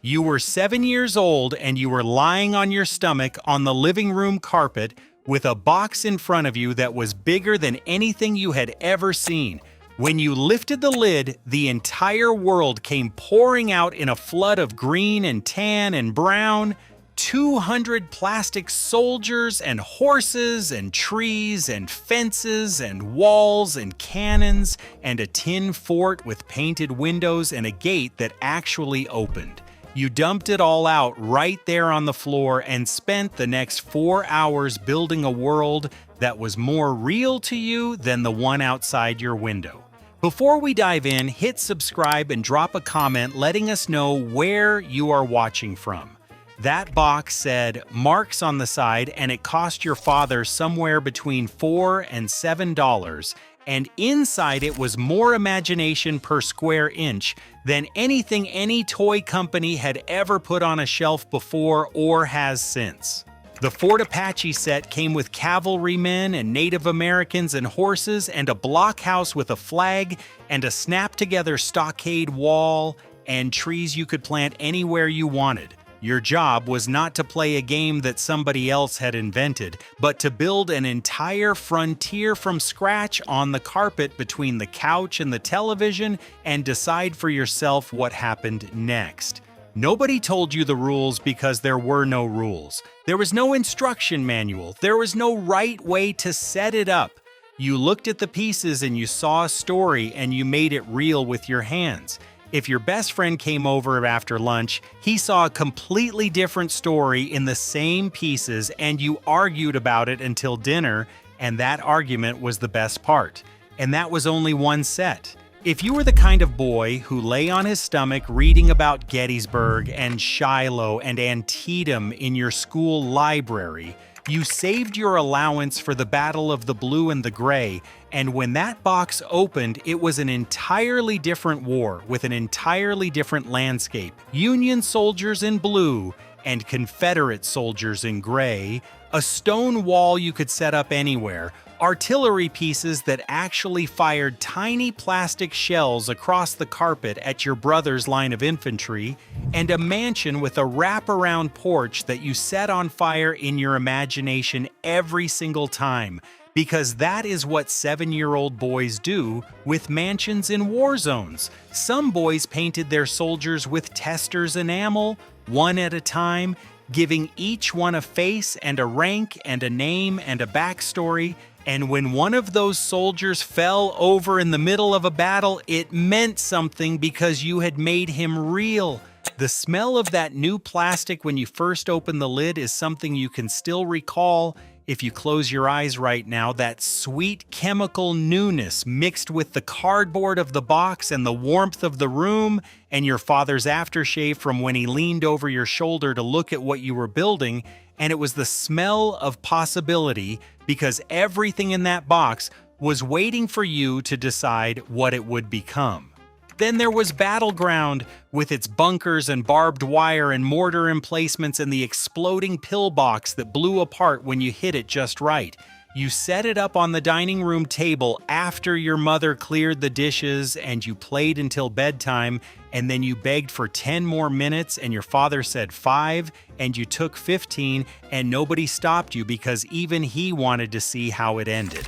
You were 7 years old and you were lying on your stomach on the living room carpet with a box in front of you that was bigger than anything you had ever seen. When you lifted the lid, the entire world came pouring out in a flood of green and tan and brown. 200 plastic soldiers and horses and trees and fences and walls and cannons and a tin fort with painted windows and a gate that actually opened. You dumped it all out right there on the floor and spent the next 4 hours building a world that was more real to you than the one outside your window. Before we dive in, hit subscribe and drop a comment letting us know where you are watching from. That box said Marx on the side and it cost your father somewhere between $4 and $7, and inside it was more imagination per square inch than anything any toy company had ever put on a shelf before or has since. The Fort Apache set came with cavalrymen and Native Americans and horses and a blockhouse with a flag and a snap-together stockade wall and trees you could plant anywhere you wanted. Your job was not to play a game that somebody else had invented, but to build an entire frontier from scratch on the carpet between the couch and the television and decide for yourself what happened next. Nobody told you the rules because there were no rules. There was no instruction manual. There was no right way to set it up. You looked at the pieces and you saw a story and you made it real with your hands. If your best friend came over after lunch, he saw a completely different story in the same pieces and you argued about it until dinner, and that argument was the best part. And that was only one set. If you were the kind of boy who lay on his stomach reading about Gettysburg and Shiloh and Antietam in your school library, you saved your allowance for the Battle of the Blue and the Gray, and when that box opened, it was an entirely different war with an entirely different landscape. Union soldiers in blue and Confederate soldiers in gray, a stone wall you could set up anywhere, artillery pieces that actually fired tiny plastic shells across the carpet at your brother's line of infantry, and a mansion with a wraparound porch that you set on fire in your imagination every single time, because that is what 7-year-old boys do with mansions in war zones. Some boys painted their soldiers with Testor's enamel, one at a time, giving each one a face and a rank and a name and a backstory. And when one of those soldiers fell over in the middle of a battle, it meant something because you had made him real. The smell of that new plastic when you first open the lid is something you can still recall if you close your eyes right now. That sweet chemical newness mixed with the cardboard of the box and the warmth of the room and your father's aftershave from when he leaned over your shoulder to look at what you were building. And it was the smell of possibility because everything in that box was waiting for you to decide what it would become. Then there was Battleground with its bunkers and barbed wire and mortar emplacements and the exploding pillbox that blew apart when you hit it just right. You set it up on the dining room table after your mother cleared the dishes and you played until bedtime, and then you begged for 10 more minutes and your father said 5 and you took 15 and nobody stopped you because even he wanted to see how it ended.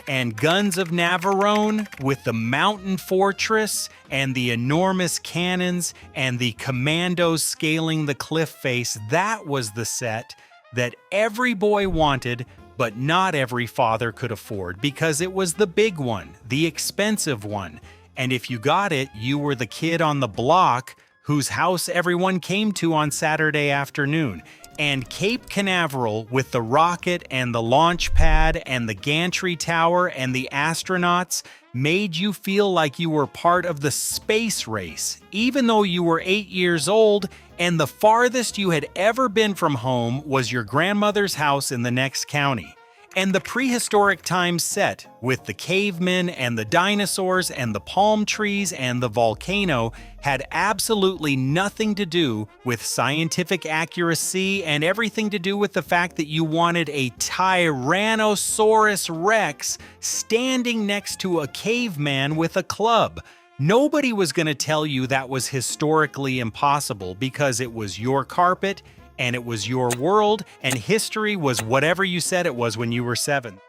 And Guns of Navarone with the mountain fortress and the enormous cannons and the commandos scaling the cliff face, that was the set that every boy wanted, but not every father could afford because it was the big one, the expensive one. And if you got it, you were the kid on the block whose house everyone came to on Saturday afternoon. And Cape Canaveral with the rocket and the launch pad and the gantry tower and the astronauts made you feel like you were part of the space race, even though you were 8 years old and the farthest you had ever been from home was your grandmother's house in the next county. And the Prehistoric Times set with the cavemen and the dinosaurs and the palm trees and the volcano had absolutely nothing to do with scientific accuracy and everything to do with the fact that you wanted a Tyrannosaurus Rex standing next to a caveman with a club. Nobody was going to tell you that was historically impossible because it was your carpet and it was your world, and history was whatever you said it was when you were 7.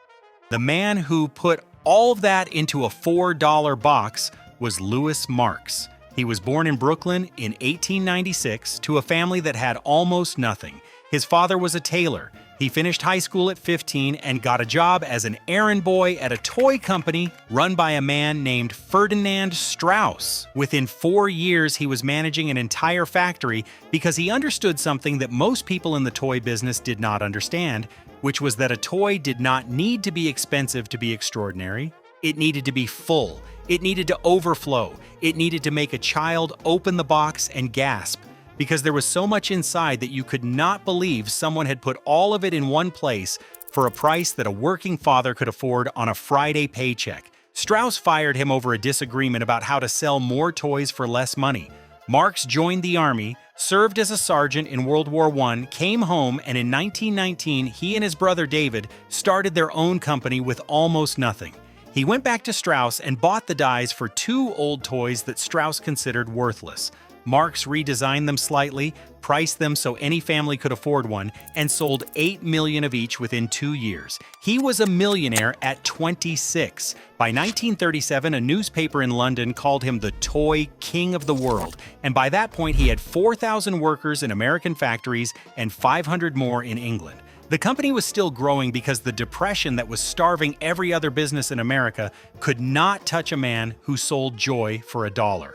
The man who put all of that into a $4 box was Louis Marx. He was born in Brooklyn in 1896 to a family that had almost nothing. His father was a tailor. He finished high school at 15 and got a job as an errand boy at a toy company run by a man named Ferdinand Strauss. Within 4 years, he was managing an entire factory because he understood something that most people in the toy business did not understand, which was that a toy did not need to be expensive to be extraordinary. It needed to be full. It needed to overflow. It needed to make a child open the box and gasp, because there was so much inside that you could not believe someone had put all of it in one place for a price that a working father could afford on a Friday paycheck. Strauss fired him over a disagreement about how to sell more toys for less money. Marx joined the army, served as a sergeant in World War I, came home, and in 1919, he and his brother David started their own company with almost nothing. He went back to Strauss and bought the dies for 2 old toys that Strauss considered worthless. Marx redesigned them slightly, priced them so any family could afford one, and sold 8 million of each within 2 years. He was a millionaire at 26. By 1937, a newspaper in London called him the toy king of the world, and by that point he had 4,000 workers in American factories and 500 more in England. The company was still growing because the depression that was starving every other business in America could not touch a man who sold joy for $1.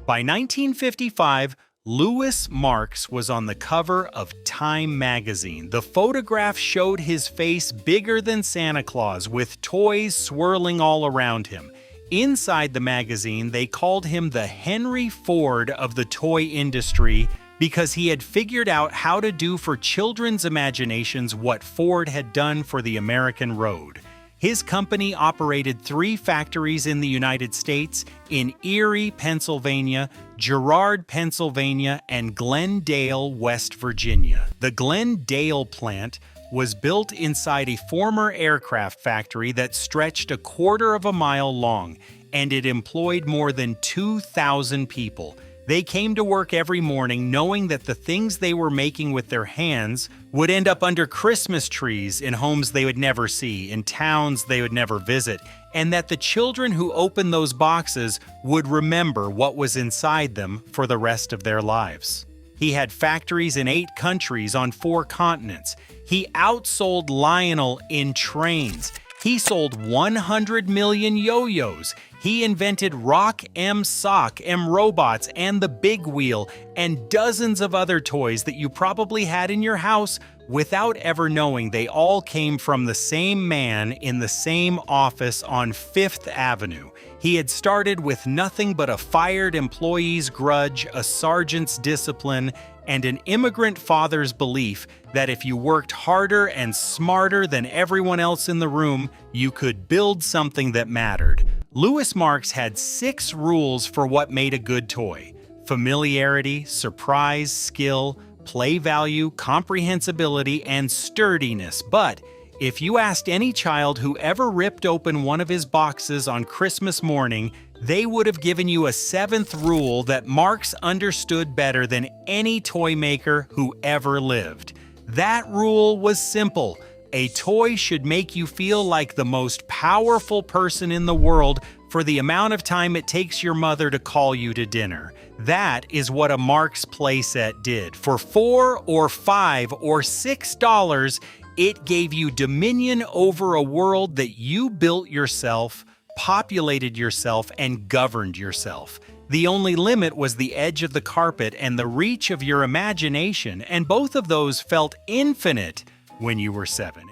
By 1955, Louis Marx was on the cover of Time magazine. The photograph showed his face bigger than Santa Claus, with toys swirling all around him. Inside the magazine, they called him the Henry Ford of the toy industry because he had figured out how to do for children's imaginations what Ford had done for the American road. His company operated 3 factories in the United States, in Erie, Pennsylvania, Girard, Pennsylvania, and Glendale, West Virginia. The Glendale plant was built inside a former aircraft factory that stretched 1/4 of a mile long, and it employed more than 2,000 people. They came to work every morning knowing that the things they were making with their hands would end up under Christmas trees in homes they would never see, in towns they would never visit, and that the children who opened those boxes would remember what was inside them for the rest of their lives. He had factories in 8 countries on 4 continents. He outsold Lionel in trains. He sold 100 million yo-yos. He invented Rock M Sock M Robots and the Big Wheel and dozens of other toys that you probably had in your house without ever knowing they all came from the same man in the same office on 5th Avenue. He had started with nothing but a fired employee's grudge, a sergeant's discipline, and an immigrant father's belief that if you worked harder and smarter than everyone else in the room, you could build something that mattered. Louis Marx had 6 rules for what made a good toy: familiarity, surprise, skill, play value, comprehensibility, and sturdiness. But if you asked any child who ever ripped open one of his boxes on Christmas morning, they would have given you a 7th rule that Marx understood better than any toy maker who ever lived. That rule was simple. A toy should make you feel like the most powerful person in the world for the amount of time it takes your mother to call you to dinner. That is what a Marx playset did. For $4 or $5 or $6, it gave you dominion over a world that you built yourself, populated yourself, and governed yourself. The only limit was the edge of the carpet and the reach of your imagination, and both of those felt infinite when you were 7.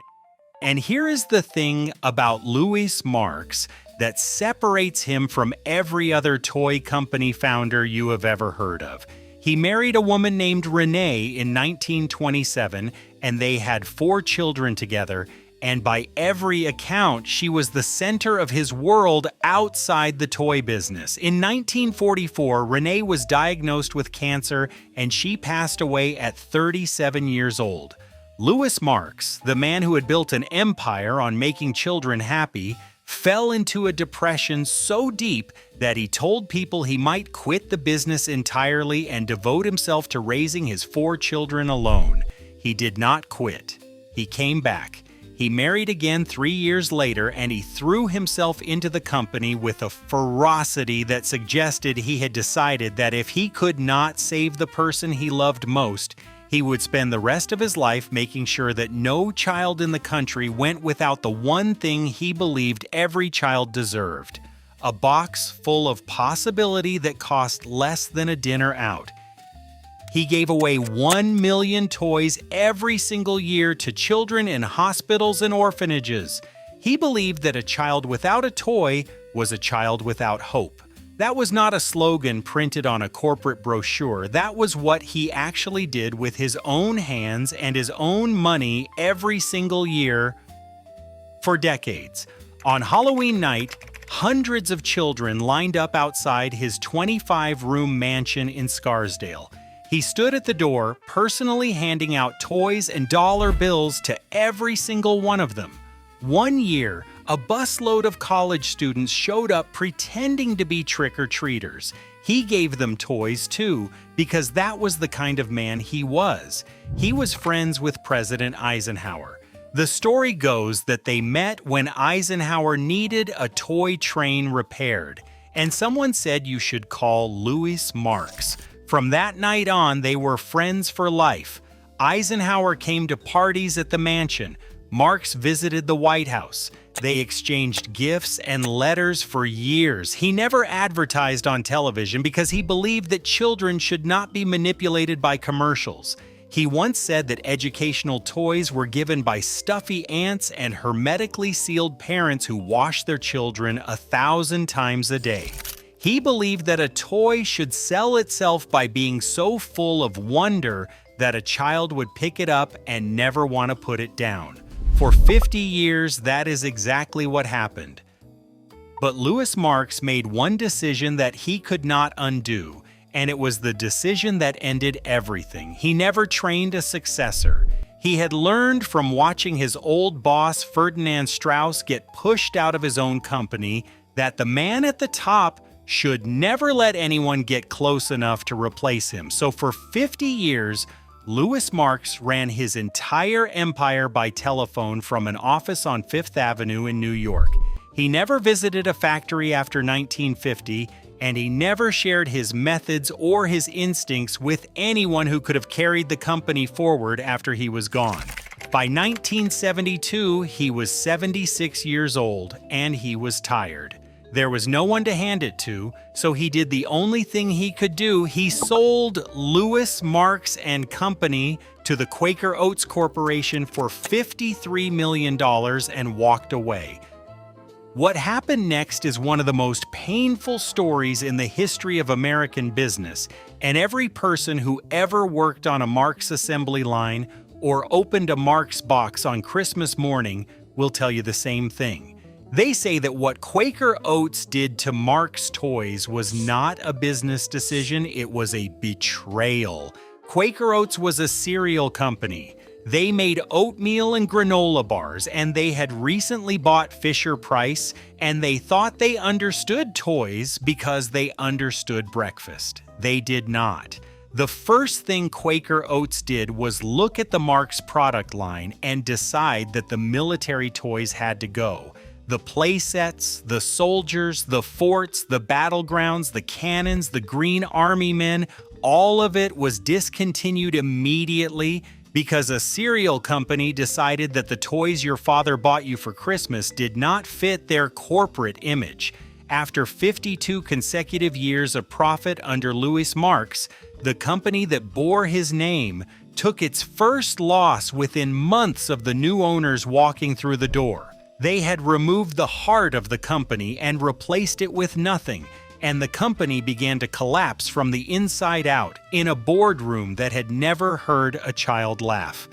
And here is the thing about Louis Marx that separates him from every other toy company founder you have ever heard of. He married a woman named Renee in 1927, and they had 4 children together, and by every account, she was the center of his world outside the toy business. In 1944, Renee was diagnosed with cancer, and she passed away at 37 years old. Louis Marx, the man who had built an empire on making children happy, fell into a depression so deep that he told people he might quit the business entirely and devote himself to raising his 4 children alone. He did not quit. He came back. He married again 3 years later, and he threw himself into the company with a ferocity that suggested he had decided that if he could not save the person he loved most, he would spend the rest of his life making sure that no child in the country went without the one thing he believed every child deserved: a box full of possibility that cost less than a dinner out. He gave away 1 million toys every single year to children in hospitals and orphanages. He believed that a child without a toy was a child without hope. That was not a slogan printed on a corporate brochure. That was what he actually did with his own hands and his own money every single year for decades. On Halloween night, hundreds of children lined up outside his 25-room mansion in Scarsdale. He stood at the door, personally handing out toys and dollar bills to every single one of them. One year, a busload of college students showed up pretending to be trick-or-treaters. He gave them toys too, because that was the kind of man he was. He was friends with President Eisenhower. The story goes that they met when Eisenhower needed a toy train repaired, and someone said you should call Louis Marx. From that night on, they were friends for life. Eisenhower came to parties at the mansion. Marx visited the White House. They exchanged gifts and letters for years. He never advertised on television because he believed that children should not be manipulated by commercials. He once said that educational toys were given by stuffy aunts and hermetically sealed parents who wash their children 1,000 times a day. He believed that a toy should sell itself by being so full of wonder that a child would pick it up and never want to put it down. For 50 years, that is exactly what happened. But Louis Marx made one decision that he could not undo, and it was the decision that ended everything. He never trained a successor. He had learned from watching his old boss, Ferdinand Strauss, get pushed out of his own company that the man at the top should never let anyone get close enough to replace him. So for 50 years, Louis Marx ran his entire empire by telephone from an office on Fifth Avenue in New York. He never visited a factory after 1950, and he never shared his methods or his instincts with anyone who could have carried the company forward after he was gone. By 1972, he was 76 years old, and he was tired. There was no one to hand it to, so he did the only thing he could do. He sold Louis Marx and Company to the Quaker Oats Corporation for $53 million and walked away. What happened next is one of the most painful stories in the history of American business, and every person who ever worked on a Marx assembly line or opened a Marx box on Christmas morning will tell you the same thing. They say that what Quaker Oats did to Marx Toys was not a business decision, it was a betrayal. Quaker Oats was a cereal company. They made oatmeal and granola bars, and they had recently bought Fisher-Price, and they thought they understood toys because they understood breakfast. They did not. The first thing Quaker Oats did was look at the Marx product line and decide that the military toys had to go. The playsets, the soldiers, the forts, the battlegrounds, the cannons, the Green Army men, all of it was discontinued immediately because a cereal company decided that the toys your father bought you for Christmas did not fit their corporate image. After 52 consecutive years of profit under Louis Marx, the company that bore his name took its first loss within months of the new owners walking through the door. They had removed the heart of the company and replaced it with nothing, and the company began to collapse from the inside out in a boardroom that had never heard a child laugh.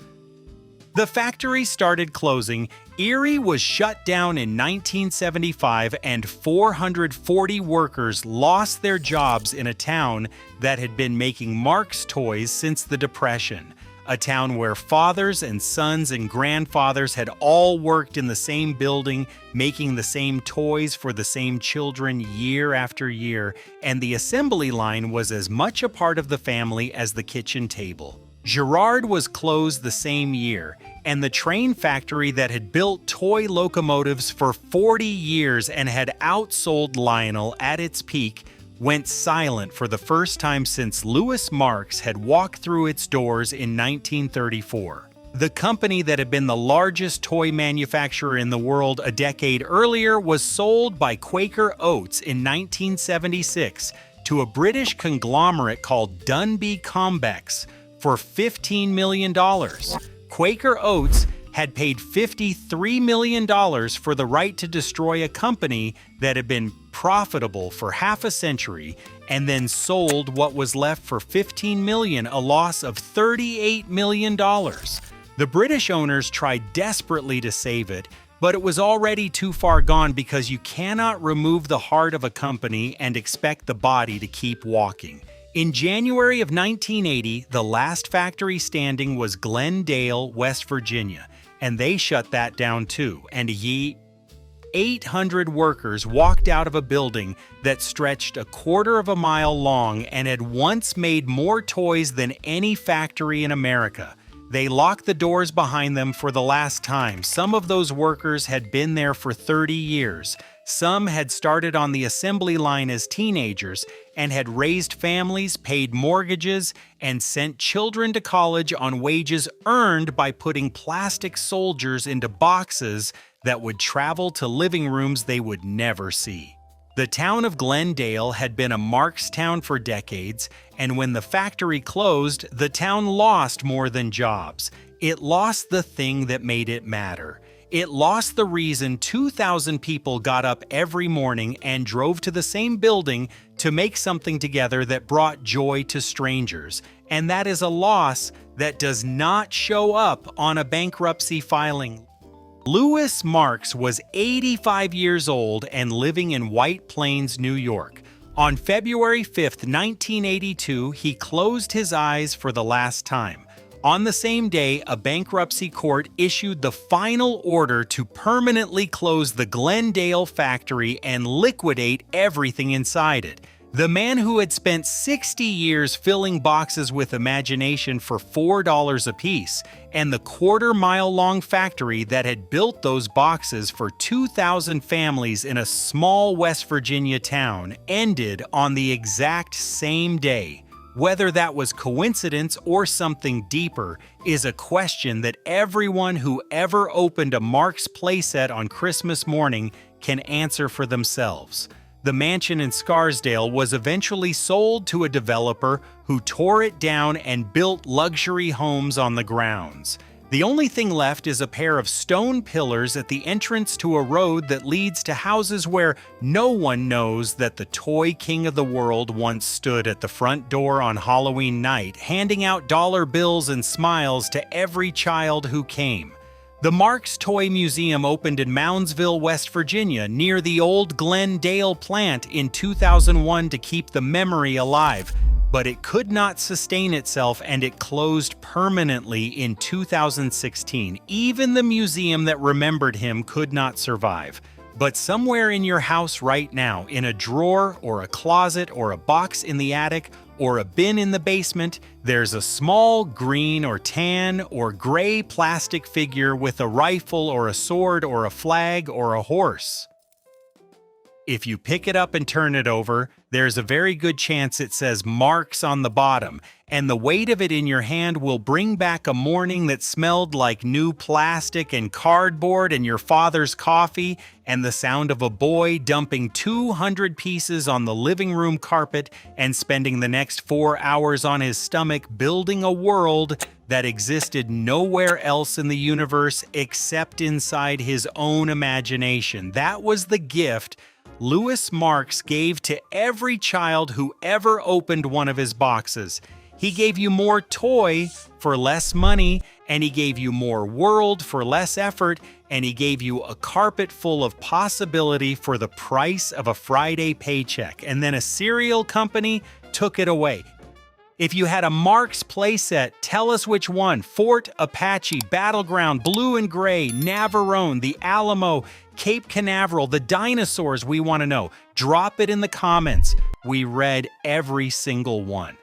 The factory started closing. Erie was shut down in 1975, and 440 workers lost their jobs in a town that had been making Marx toys since the Depression. a town where fathers and sons and grandfathers had all worked in the same building, making the same toys for the same children year after year, and the assembly line was as much a part of the family as the kitchen table. Girard was closed the same year, and the train factory that had built toy locomotives for 40 years and had outsold Lionel at its peak went silent for the first time since Louis Marx had walked through its doors in 1934. The company that had been the largest toy manufacturer in the world a decade earlier was sold by Quaker Oats in 1976 to a British conglomerate called Dunby Combex for $15 million. Quaker Oats had paid $53 million for the right to destroy a company that had been profitable for half a century and then sold what was left for $15 million, a loss of $38 million. The British owners tried desperately to save it, but it was already too far gone because you cannot remove the heart of a company and expect the body to keep walking. In January of 1980, the last factory standing was Glendale, West Virginia, and they shut that down too, and 800 workers walked out of a building that stretched a quarter of a mile long and had once made more toys than any factory in America. They locked the doors behind them for the last time. Some of those workers had been there for 30 years. Some had started on the assembly line as teenagers and had raised families, paid mortgages, and sent children to college on wages earned by putting plastic soldiers into boxes that would travel to living rooms they would never see. The town of Glendale had been a Marx town for decades, and when the factory closed, the town lost more than jobs. It lost the thing that made it matter. It lost the reason 2,000 people got up every morning and drove to the same building to make something together that brought joy to strangers. And that is a loss that does not show up on a bankruptcy filing. Louis Marx was 85 years old and living in White Plains, New York. On February 5, 1982, he closed his eyes for the last time. On the same day, a bankruptcy court issued the final order to permanently close the Glendale factory and liquidate everything inside it. The man who had spent 60 years filling boxes with imagination for $4 apiece, and the quarter-mile-long factory that had built those boxes for 2,000 families in a small West Virginia town, ended on the exact same day. Whether that was coincidence or something deeper is a question that everyone who ever opened a Marx playset on Christmas morning can answer for themselves. The mansion in Scarsdale was eventually sold to a developer who tore it down and built luxury homes on the grounds. The only thing left is a pair of stone pillars at the entrance to a road that leads to houses where no one knows that the toy king of the world once stood at the front door on Halloween night, handing out dollar bills and smiles to every child who came. The Marx Toy Museum opened in Moundsville, West Virginia, near the old Glendale plant in 2001 to keep the memory alive, but it could not sustain itself and it closed permanently in 2016. Even the museum that remembered him could not survive. But somewhere in your house right now, in a drawer or a closet or a box in the attic or a bin in the basement, there's a small green or tan or gray plastic figure with a rifle or a sword or a flag or a horse. If you pick it up and turn it over, there's a very good chance it says Marx on the bottom, and the weight of it in your hand will bring back a morning that smelled like new plastic and cardboard and your father's coffee, and the sound of a boy dumping 200 pieces on the living room carpet and spending the next 4 hours on his stomach building a world that existed nowhere else in the universe except inside his own imagination. That was the gift Louis Marx gave to every child who ever opened one of his boxes. He gave you more toy for less money, and he gave you more world for less effort, and he gave you a carpet full of possibility for the price of a Friday paycheck, and then a cereal company took it away. If you had a Marx playset, tell us which one. Fort, Apache, Battleground, Blue and Gray, Navarone, the Alamo, Cape Canaveral, the dinosaurs, we want to know. Drop it in the comments. We read every single one.